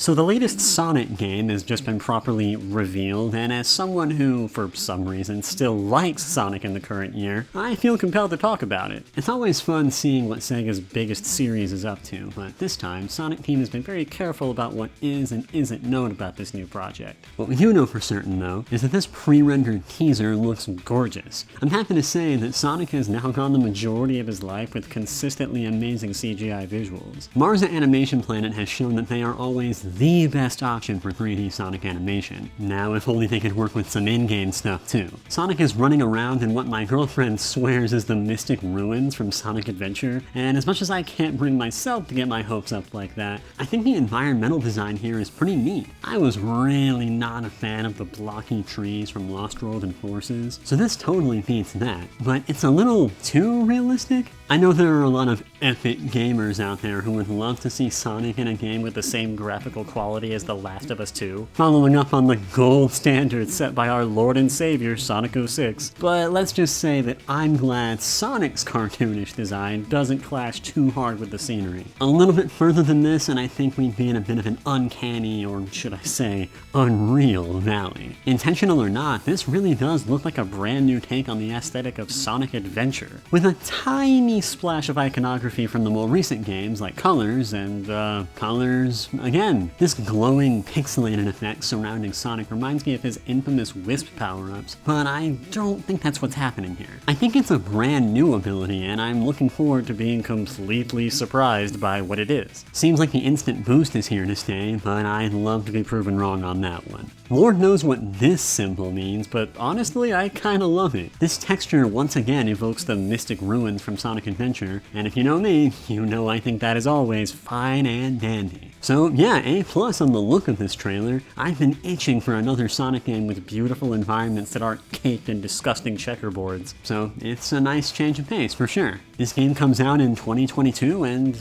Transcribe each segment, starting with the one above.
So the latest Sonic game has just been properly revealed, and as someone who, for some reason, still likes Sonic in the current year, I feel compelled to talk about it. It's always fun seeing what Sega's biggest series is up to, but this time, Sonic Team has been very careful about what is and isn't known about this new project. What we do know for certain, though, is that this pre-rendered teaser looks gorgeous. I'm happy to say that Sonic has now gone the majority of his life with consistently amazing CGI visuals. Marza Animation Planet has shown that they are always the best option for 3D Sonic animation. Now, if only they could work with some in-game stuff too. Sonic is running around in what my girlfriend swears is the Mystic Ruins from Sonic Adventure, and as much as I can't bring myself to get my hopes up like that, I think the environmental design here is pretty neat. I was really not a fan of the blocky trees from Lost World and Forces, so this totally beats that, but it's a little too realistic. I know there are a lot of epic gamers out there who would love to see Sonic in a game with the same graphical quality as The Last of Us 2, following up on the gold standard set by our Lord and Savior Sonic 06. But let's just say that I'm glad Sonic's cartoonish design doesn't clash too hard with the scenery. A little bit further than this and I think we'd be in a bit of an uncanny, or should I say, unreal valley. Intentional or not, this really does look like a brand new take on the aesthetic of Sonic Adventure, with a tiny splash of iconography from the more recent games like Colors and, Colors again. This glowing pixelated effect surrounding Sonic reminds me of his infamous Wisp power-ups, but I don't think that's what's happening here. I think it's a brand new ability and I'm looking forward to being completely surprised by what it is. Seems like the instant boost is here to stay, but I'd love to be proven wrong on that one. Lord knows what this symbol means, but honestly I kinda love it. This texture once again evokes the Mystic Ruins from Sonic Adventure, and if you know me, you know I think that is always fine and dandy. So yeah, A+ on the look of this trailer. I've been itching for another Sonic game with beautiful environments that aren't caked in disgusting checkerboards, so it's a nice change of pace for sure. This game comes out in 2022 and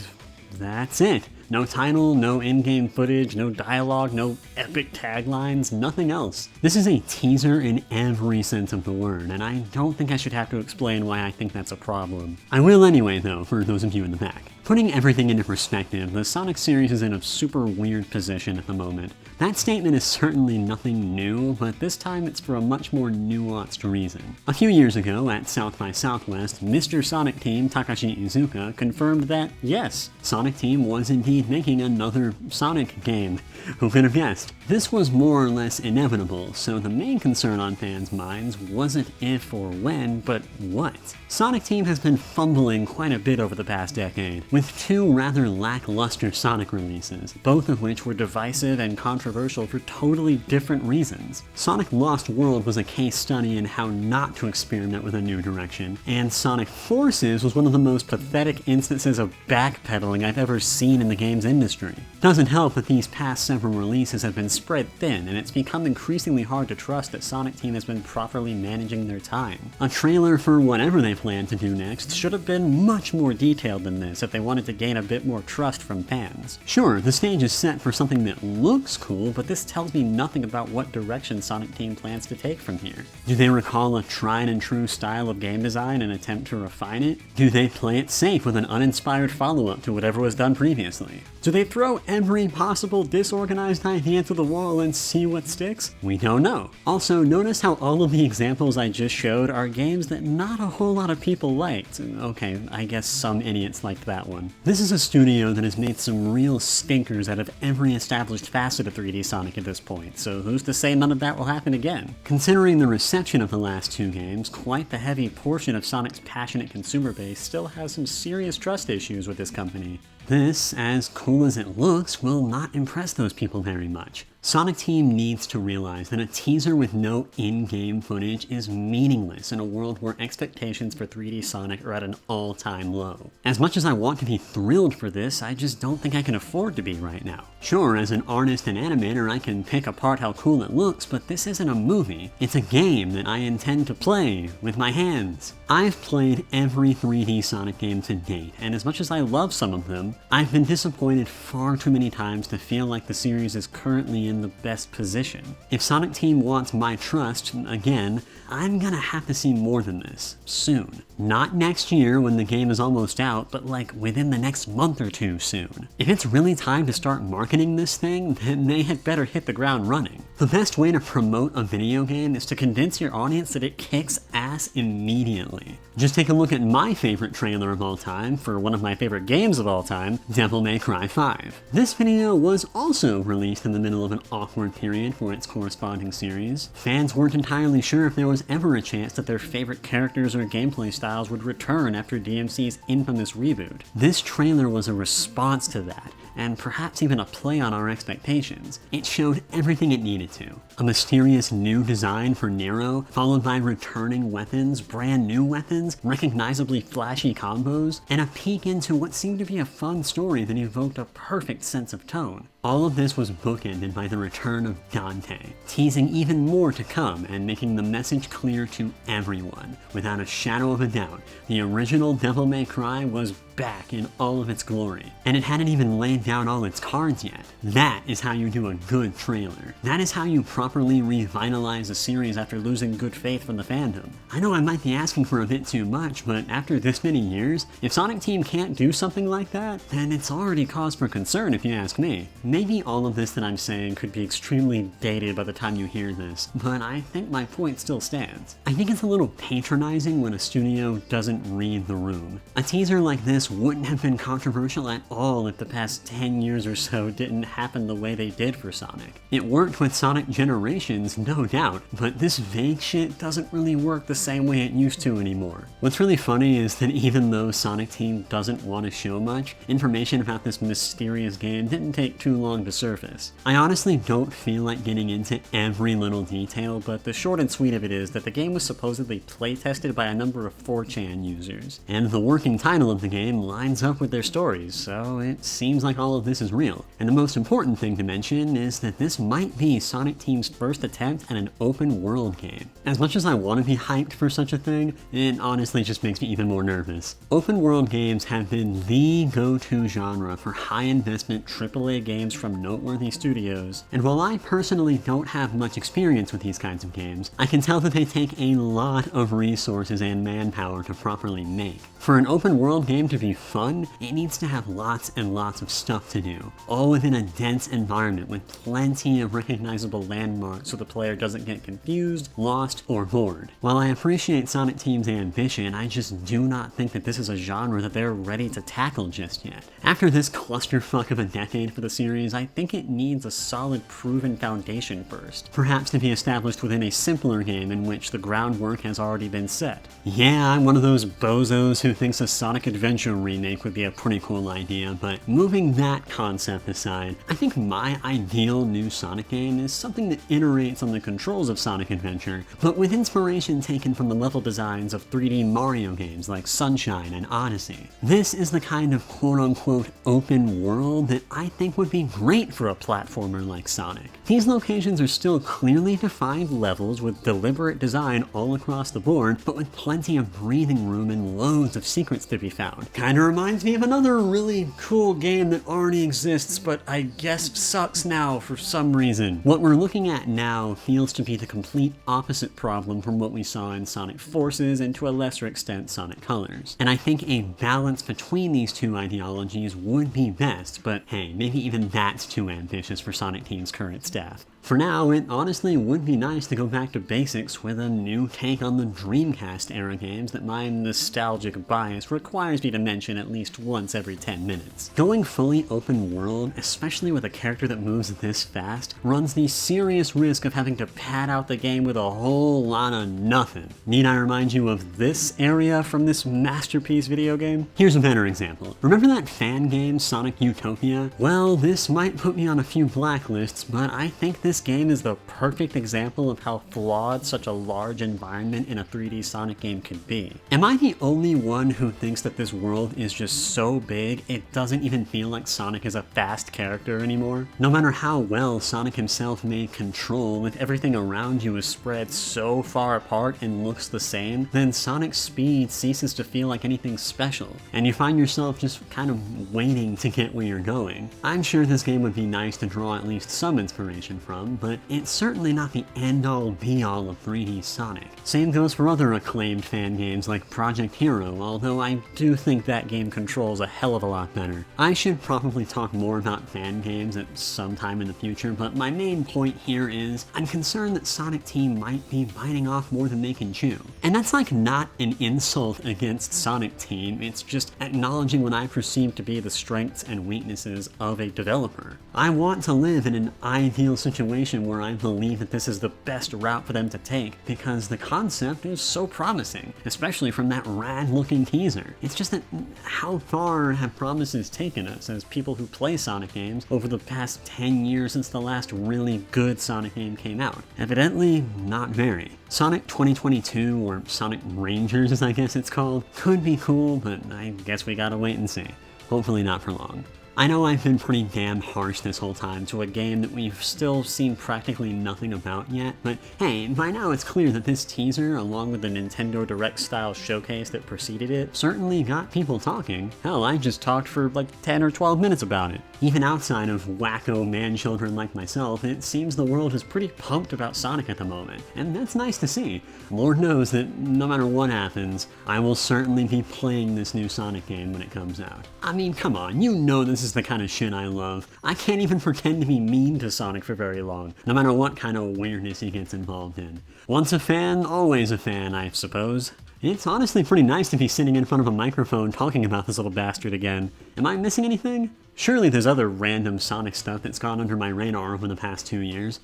that's it. No title, no in-game footage, no dialogue, no epic taglines, nothing else. This is a teaser in every sense of the word, and I don't think I should have to explain why I think that's a problem. I will anyway though, for those of you in the back. Putting everything into perspective, the Sonic series is in a super weird position at the moment. That statement is certainly nothing new, but this time it's for a much more nuanced reason. A few years ago, at South by Southwest, Mr. Sonic Team Takashi Iizuka confirmed that, yes, Sonic Team was indeed making another Sonic game. Who could have guessed? This was more or less inevitable, so the main concern on fans' minds wasn't if or when, but what. Sonic Team has been fumbling quite a bit over the past decade, with two rather lackluster Sonic releases, both of which were divisive and controversial for totally different reasons. Sonic Lost World was a case study in how not to experiment with a new direction, and Sonic Forces was one of the most pathetic instances of backpedaling I've ever seen in the games industry. Doesn't help that these past several releases have been spread thin, and it's become increasingly hard to trust that Sonic Team has been properly managing their time. A trailer for whatever they plan to do next should have been much more detailed than this if they wanted to gain a bit more trust from fans. Sure, the stage is set for something that looks cool, but this tells me nothing about what direction Sonic Team plans to take from here. Do they recall a tried and true style of game design and attempt to refine it? Do they play it safe with an uninspired follow-up to whatever was done previously? Do they throw every possible disorganized idea to the wall and see what sticks? We don't know. Also, notice how all of the examples I just showed are games that not a whole lot of people liked. Okay, I guess some idiots liked that one. This is a studio that has made some real stinkers out of every established facet of 3D Sonic at this point, so who's to say none of that will happen again? Considering the reception of the last two games, quite the heavy portion of Sonic's passionate consumer base still has some serious trust issues with this company. This, as cool as it looks, will not impress those people very much. Sonic Team needs to realize that a teaser with no in-game footage is meaningless in a world where expectations for 3D Sonic are at an all-time low. As much as I want to be thrilled for this, I just don't think I can afford to be right now. Sure, as an artist and animator, I can pick apart how cool it looks, but this isn't a movie. It's a game that I intend to play with my hands. I've played every 3D Sonic game to date, and as much as I love some of them, I've been disappointed far too many times to feel like the series is currently in the best position. If Sonic Team wants my trust, again, I'm gonna have to see more than this, soon. Not next year when the game is almost out, but like within the next month or two soon. If it's really time to start marketing this thing, then they had better hit the ground running. The best way to promote a video game is to convince your audience that it kicks ass immediately. Just take a look at my favorite trailer of all time for one of my favorite games of all time, Devil May Cry 5. This video was also released in the middle of an awkward period for its corresponding series. Fans weren't entirely sure if there was ever a chance that their favorite characters or gameplay styles would return after DMC's infamous reboot. This trailer was a response to that, and perhaps even a play on our expectations. It showed everything it needed to. A mysterious new design for Nero, followed by returning weapons, brand new weapons, recognizably flashy combos, and a peek into what seemed to be a fun story that evoked a perfect sense of tone. All of this was bookended by the return of Dante, teasing even more to come and making the message clear to everyone. Without a shadow of a doubt, the original Devil May Cry was back in all of its glory, and it hadn't even laid down all its cards yet. That is how you do a good trailer. That is how you properly revitalize a series after losing good faith from the fandom. I know I might be asking for a bit too much, but after this many years, if Sonic Team can't do something like that, then it's already cause for concern if you ask me. Maybe all of this that I'm saying could be extremely dated by the time you hear this, but I think my point still stands. I think it's a little patronizing when a studio doesn't read the room. A teaser like this wouldn't have been controversial at all if the past 10 years or so didn't happen the way they did for Sonic. It worked with Sonic Generations, no doubt, but this vague shit doesn't really work the same way it used to anymore. What's really funny is that even though Sonic Team doesn't want to show much, information about this mysterious game didn't take too long to surface. I honestly don't feel like getting into every little detail, but the short and sweet of it is that the game was supposedly playtested by a number of 4chan users, and the working title of the game lines up with their stories, so it seems like all of this is real. And the most important thing to mention is that this might be Sonic Team's first attempt at an open world game. As much as I want to be hyped for such a thing, it honestly just makes me even more nervous. Open world games have been the go-to genre for high investment AAA games from noteworthy studios, and while I personally don't have much experience with these kinds of games, I can tell that they take a lot of resources and manpower to properly make. For an open world game to be fun, it needs to have lots and lots of stuff to do, all within a dense environment with plenty of recognizable landmarks so the player doesn't get confused, lost, or bored. While I appreciate Sonic Team's ambition, I just do not think that this is a genre that they're ready to tackle just yet. After this clusterfuck of a decade for the series, I think it needs a solid proven foundation first, perhaps to be established within a simpler game in which the groundwork has already been set. Yeah, I'm one of those bozos who thinks a Sonic Adventure remake would be a pretty cool idea, but moving that concept aside, I think my ideal new Sonic game is something that iterates on the controls of Sonic Adventure, but with inspiration taken from the level designs of 3D Mario games like Sunshine and Odyssey. This is the kind of quote-unquote open world that I think would be great for a platformer like Sonic. These locations are still clearly defined levels with deliberate design all across the board, but with plenty of breathing room and loads of secrets to be found. Kinda reminds me of another really cool game that already exists, but I guess sucks now for some reason. What we're looking at now feels to be the complete opposite problem from what we saw in Sonic Forces and to a lesser extent Sonic Colors. And I think a balance between these two ideologies would be best, but hey, maybe even that's too ambitious for Sonic Team's current staff. For now, it honestly would be nice to go back to basics with a new take on the Dreamcast era games that my nostalgic bias requires me to mention at least once every 10 minutes. Going fully open world, especially with a character that moves this fast, runs the serious risk of having to pad out the game with a whole lot of nothing. Need I remind you of this area from this masterpiece video game? Here's a better example. Remember that fan game Sonic Utopia? Well, this This might put me on a few blacklists, but I think this game is the perfect example of how flawed such a large environment in a 3D Sonic game could be. Am I the only one who thinks that this world is just so big it doesn't even feel like Sonic is a fast character anymore? No matter how well Sonic himself may control, if everything around you is spread so far apart and looks the same, then Sonic's speed ceases to feel like anything special, and you find yourself just kind of waiting to get where you're going. I'm sure this game would be nice to draw at least some inspiration from, but it's certainly not the end-all be-all of 3D Sonic. Same goes for other acclaimed fan games like Project Hero, although I do think that game controls a hell of a lot better. I should probably talk more about fan games at some time in the future, but my main point here is I'm concerned that Sonic Team might be biting off more than they can chew. And that's like not an insult against Sonic Team, it's just acknowledging what I perceive to be the strengths and weaknesses of a developer. I want to live in an ideal situation where I believe that this is the best route for them to take because the concept is so promising, especially from that rad looking teaser. It's just that how far have promises taken us as people who play Sonic games over the past 10 years since the last really good Sonic game came out? Evidently, not very. Sonic 2022, or Sonic Rangers as I guess it's called, could be cool, but I guess we gotta wait and see. Hopefully not for long. I know I've been pretty damn harsh this whole time to a game that we've still seen practically nothing about yet, but hey, by now it's clear that this teaser, along with the Nintendo Direct-style showcase that preceded it, certainly got people talking. Hell, I just talked for like 10 or 12 minutes about it. Even outside of wacko man-children like myself, it seems the world is pretty pumped about Sonic at the moment, and that's nice to see. Lord knows that no matter what happens, I will certainly be playing this new Sonic game when it comes out. I mean, come on, you know this is the kind of shit I love. I can't even pretend to be mean to Sonic for very long, no matter what kind of weirdness he gets involved in. Once a fan, always a fan, I suppose. It's honestly pretty nice to be sitting in front of a microphone talking about this little bastard again. Am I missing anything? Surely there's other random Sonic stuff that's gone under my radar over the past 2 years.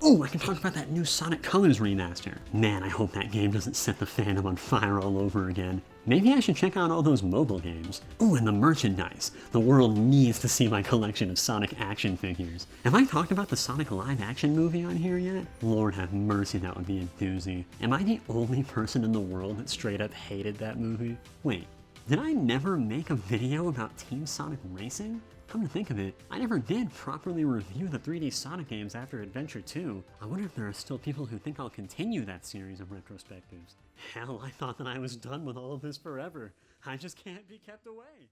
Oh, I can talk about that new Sonic Colors remaster. Man, I hope that game doesn't set the fandom on fire all over again. Maybe I should check out all those mobile games. Oh, and the merchandise. The world needs to see my collection of Sonic action figures. Have I talked about the Sonic live-action movie on here yet? Lord have mercy, that would be a doozy. Am I the only person in the world that straight up hated that movie? Wait, did I never make a video about Team Sonic Racing? Come to think of it, I never did properly review the 3D Sonic games after Adventure 2. I wonder if there are still people who think I'll continue that series of retrospectives. Hell, I thought that I was done with all of this forever. I just can't be kept away.